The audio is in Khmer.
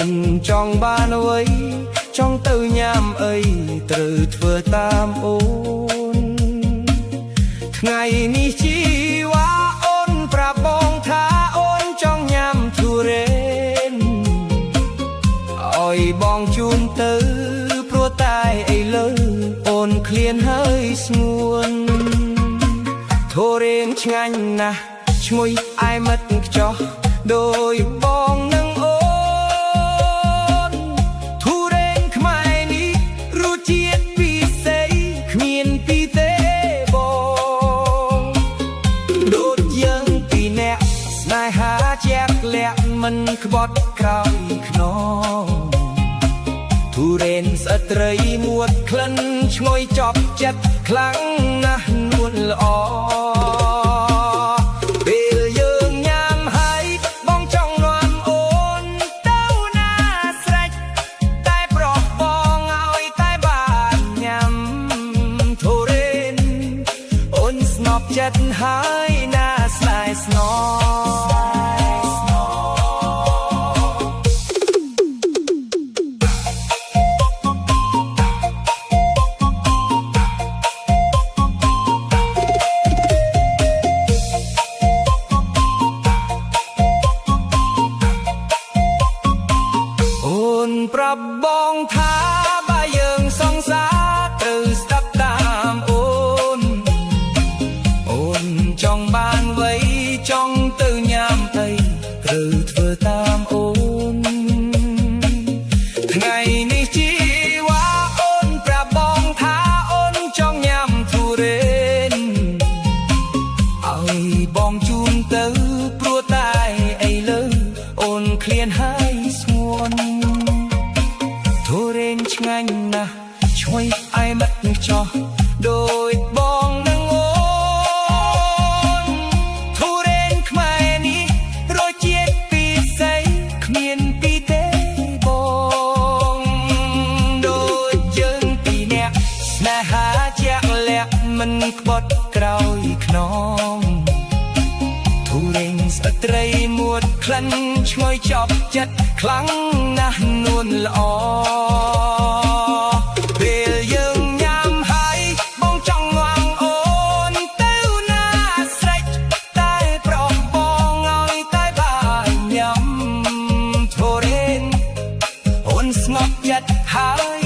នចង់បានអ្វីចង់ទៅញ៉ាំអីត្រូវធ្វើតាមអូនថ្ងៃនេះជីវ៉ាអូនប្រាប់បងថាអូនចង់ញ៉ាំទុរេនឲ្យបងជូនទៅព្រោះតែឥឡូវអូនឃ្លានហើយស្ងួនទុរេនឆ្ងាញ់ណាស់ឈ្ងុយអែមមិតខ្ចោះដោយបងនឹងអូនទុរេនខ្មែរនេះរសជាតិពិសេសគ្មានពីទេបងដូចយើងពីរនាក់ស្នេហាជាក់លាក់មិនក្បត់ក្រោយខ្នងទុរេនស្អិតត្រីមួតក្លិនឈ្ងុយចប់ចិត្តខ្លាំងណាស់នួនល្អចិត្តហើយណាស្នេហ៍ស្នអូនប្រាប់បងថាបើយើងសង្សារត្រូវស្ដាប់តាមអូនចង់បានអ្វីចង់ទៅញ៉ាំអីត្រូវធ្វើតាមអូនថ្ងៃនេះជីវ៉ាអូនប្រាប់បងថាអូនចង់ញ៉ាំទុរេនឲ្យបងជូនទៅព្រោះតែឥឡូវអូនឃ្លានហើយស្ងួនទុរេនឆ្ងាញ់ណាស់ឈ្ងុយអែមមិតខ្ចោះដូចបងនឹងមិនក្បត់ក្រោយខ្នងទុរេនស្អិតត្រីមួតក្លិនឈ្ងុយចប់ចិត្តខ្លាំងណាស់នួនល្អពេលយើងញ៉ាំហើយបងចង់ងាំងអូនទៅណាស្រេចតែប្រុសបងឲ្យតែបានញ៉ាំទុរេនអូនស្ងប់ចិត្តហើយ